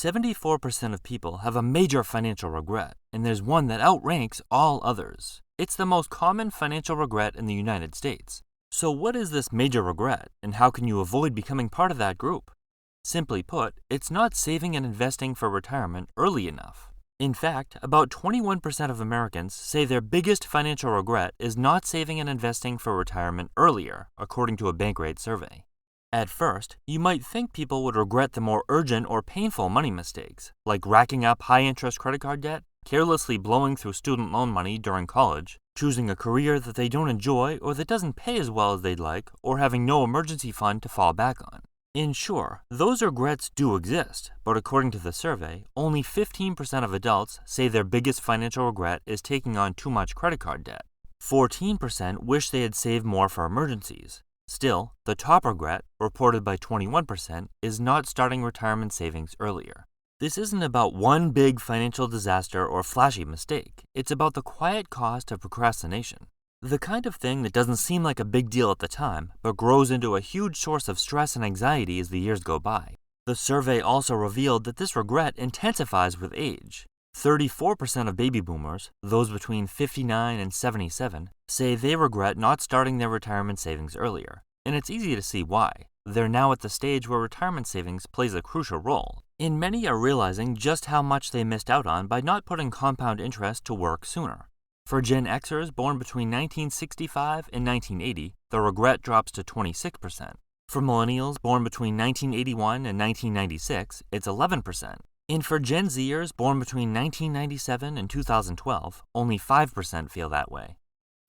74% of people have a major financial regret, and there's one that outranks all others. It's the most common financial regret in the United States. So what is this major regret, and how can you avoid becoming part of that group? Simply put, it's not saving and investing for retirement early enough. In fact, about 21% of Americans say their biggest financial regret is not saving and investing for retirement earlier, according to a Bankrate survey. At first, you might think people would regret the more urgent or painful money mistakes, like racking up high-interest credit card debt, carelessly blowing through student loan money during college, choosing a career that they don't enjoy or that doesn't pay as well as they'd like, or having no emergency fund to fall back on. And sure, those regrets do exist, but according to the survey, only 15% of adults say their biggest financial regret is taking on too much credit card debt. 14% wish they had saved more for emergencies. Still, the top regret, reported by 21%, is not starting retirement savings earlier. This isn't about one big financial disaster or flashy mistake. It's about the quiet cost of procrastination. The kind of thing that doesn't seem like a big deal at the time, but grows into a huge source of stress and anxiety as the years go by. The survey also revealed that this regret intensifies with age. 34% of baby boomers, those between 59 and 77, say they regret not starting their retirement savings earlier. And it's easy to see why. They're now at the stage where retirement savings plays a crucial role, and many are realizing just how much they missed out on by not putting compound interest to work sooner. For Gen Xers born between 1965 and 1980, the regret drops to 26%. For millennials born between 1981 and 1996, it's 11%. And for Gen Zers born between 1997 and 2012, only 5% feel that way.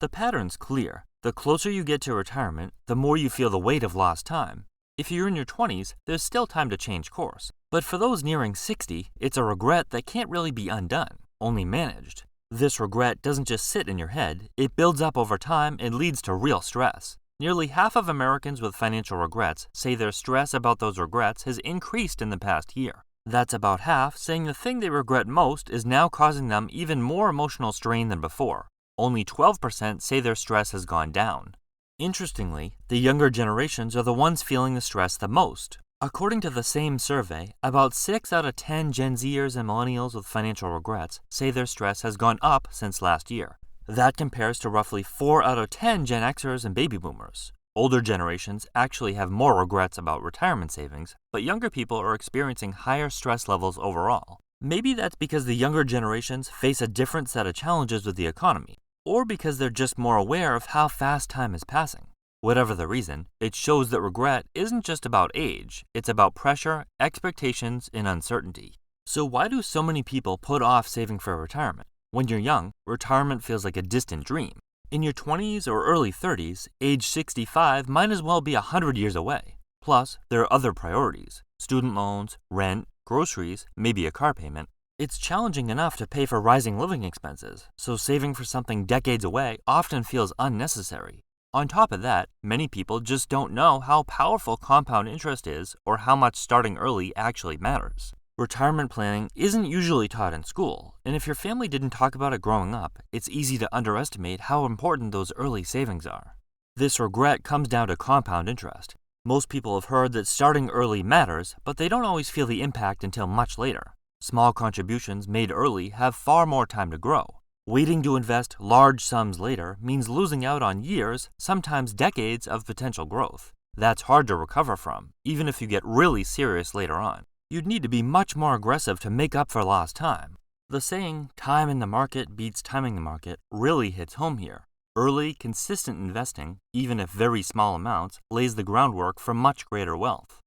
The pattern's clear. The closer you get to retirement, the more you feel the weight of lost time. If you're in your 20s, there's still time to change course. But for those nearing 60, it's a regret that can't really be undone, only managed. This regret doesn't just sit in your head, it builds up over time and leads to real stress. Nearly half of Americans with financial regrets say their stress about those regrets has increased in the past year. That's about half saying the thing they regret most is now causing them even more emotional strain than before. Only 12% say their stress has gone down. Interestingly, the younger generations are the ones feeling the stress the most. According to the same survey, about 6 out of 10 Gen Zers and millennials with financial regrets say their stress has gone up since last year. That compares to roughly 4 out of 10 Gen Xers and baby boomers. Older generations actually have more regrets about retirement savings, but younger people are experiencing higher stress levels overall. Maybe that's because the younger generations face a different set of challenges with the economy, or because they're just more aware of how fast time is passing. Whatever the reason, it shows that regret isn't just about age, it's about pressure, expectations, and uncertainty. So why do so many people put off saving for retirement? When you're young, retirement feels like a distant dream. In your 20s or early 30s, age 65 might as well be 100 years away. Plus, there are other priorities: student loans, rent, groceries, maybe a car payment. It's challenging enough to pay for rising living expenses, so saving for something decades away often feels unnecessary. On top of that, many people just don't know how powerful compound interest is or how much starting early actually matters. Retirement planning isn't usually taught in school, and if your family didn't talk about it growing up, it's easy to underestimate how important those early savings are. This regret comes down to compound interest. Most people have heard that starting early matters, but they don't always feel the impact until much later. Small contributions made early have far more time to grow. Waiting to invest large sums later means losing out on years, sometimes decades, of potential growth. That's hard to recover from, even if you get really serious later on. You'd need to be much more aggressive to make up for lost time. The saying, time in the market beats timing the market, really hits home here. Early, consistent investing, even if very small amounts, lays the groundwork for much greater wealth.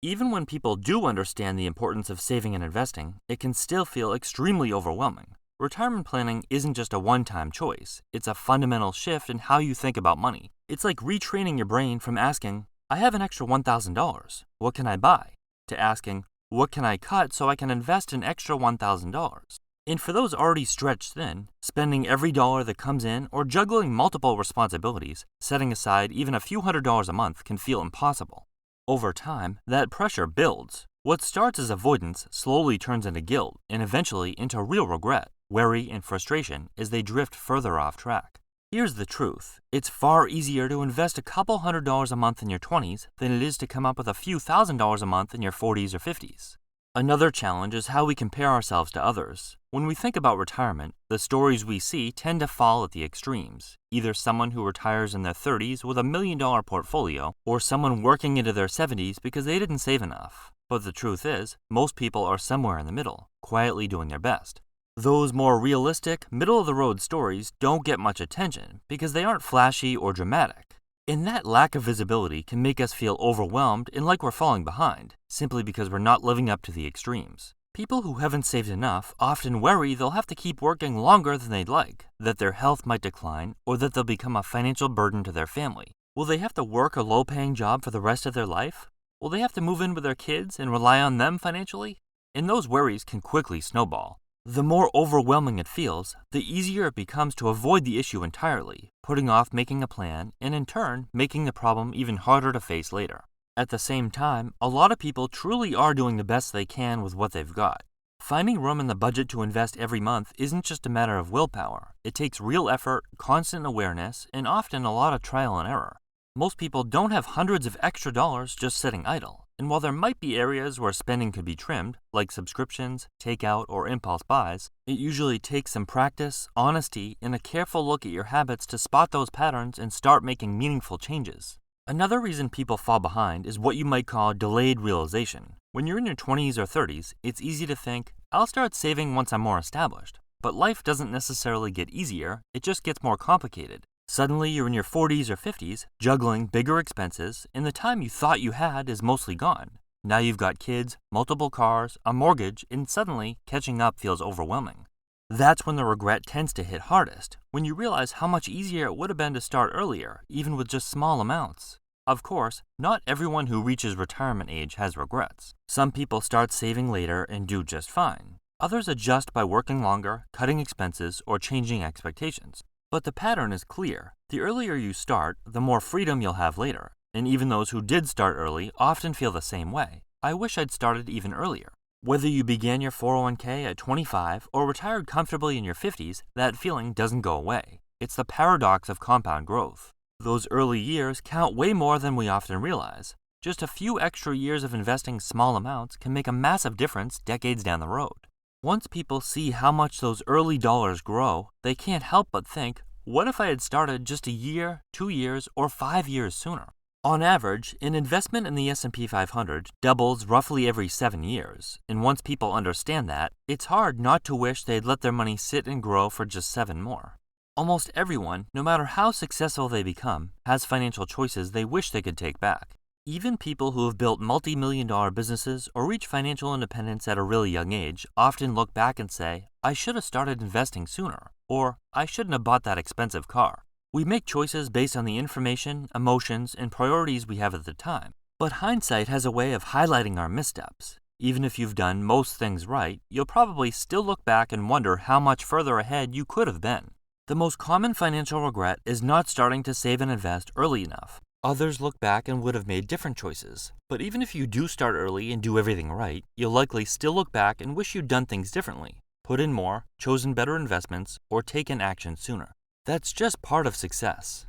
Even when people do understand the importance of saving and investing, it can still feel extremely overwhelming. Retirement planning isn't just a one-time choice, it's a fundamental shift in how you think about money. It's like retraining your brain from asking, I have an extra $1,000, what can I buy? To asking, what can I cut so I can invest an extra $1,000? And for those already stretched thin, spending every dollar that comes in or juggling multiple responsibilities, setting aside even a few $100s a month can feel impossible. Over time, that pressure builds. What starts as avoidance slowly turns into guilt and eventually into real regret, worry, and frustration as they drift further off track. Here's the truth. It's far easier to invest a couple $100s a month in your 20s than it is to come up with a few $1,000s a month in your 40s or 50s. Another challenge is how we compare ourselves to others. When we think about retirement, the stories we see tend to fall at the extremes. Either someone who retires in their 30s with $1 million portfolio, or someone working into their 70s because they didn't save enough. But the truth is, most people are somewhere in the middle, quietly doing their best. Those more realistic, middle-of-the-road stories don't get much attention because they aren't flashy or dramatic. And that lack of visibility can make us feel overwhelmed and like we're falling behind, simply because we're not living up to the extremes. People who haven't saved enough often worry they'll have to keep working longer than they'd like, that their health might decline, or that they'll become a financial burden to their family. Will they have to work a low-paying job for the rest of their life? Will they have to move in with their kids and rely on them financially? And those worries can quickly snowball. The more overwhelming it feels, the easier it becomes to avoid the issue entirely, putting off making a plan, and in turn, making the problem even harder to face later. At the same time, a lot of people truly are doing the best they can with what they've got. Finding room in the budget to invest every month isn't just a matter of willpower. It takes real effort, constant awareness, and often a lot of trial and error. Most people don't have hundreds of extra dollars just sitting idle, and while there might be areas where spending could be trimmed, like subscriptions, takeout, or impulse buys, it usually takes some practice, honesty, and a careful look at your habits to spot those patterns and start making meaningful changes. Another reason people fall behind is what you might call delayed realization. When you're in your 20s or 30s, it's easy to think, I'll start saving once I'm more established. But life doesn't necessarily get easier, it just gets more complicated. Suddenly you're in your 40s or 50s, juggling bigger expenses, and the time you thought you had is mostly gone. Now you've got kids, multiple cars, a mortgage, and suddenly catching up feels overwhelming. That's when the regret tends to hit hardest, when you realize how much easier it would have been to start earlier, even with just small amounts. Of course, not everyone who reaches retirement age has regrets. Some people start saving later and do just fine. Others adjust by working longer, cutting expenses, or changing expectations. But the pattern is clear. The earlier you start, the more freedom you'll have later. And even those who did start early often feel the same way. I wish I'd started even earlier. Whether you began your 401k at 25 or retired comfortably in your 50s, that feeling doesn't go away. It's the paradox of compound growth. Those early years count way more than we often realize. Just a few extra years of investing small amounts can make a massive difference decades down the road. Once people see how much those early dollars grow, they can't help but think, what if I had started just a year, 2 years, or 5 years sooner? On average, an investment in the S&P 500 doubles roughly every 7 years, and once people understand that, it's hard not to wish they'd let their money sit and grow for just 7 more. Almost everyone, no matter how successful they become, has financial choices they wish they could take back. Even people who have built multi-million-dollar businesses or reach financial independence at a really young age often look back and say, I should have started investing sooner, or I shouldn't have bought that expensive car. We make choices based on the information, emotions, and priorities we have at the time. But hindsight has a way of highlighting our missteps. Even if you've done most things right, you'll probably still look back and wonder how much further ahead you could have been. The most common financial regret is not starting to save and invest early enough. Others look back and would have made different choices. But even if you do start early and do everything right, you'll likely still look back and wish you'd done things differently, put in more, chosen better investments, or taken action sooner. That's just part of success.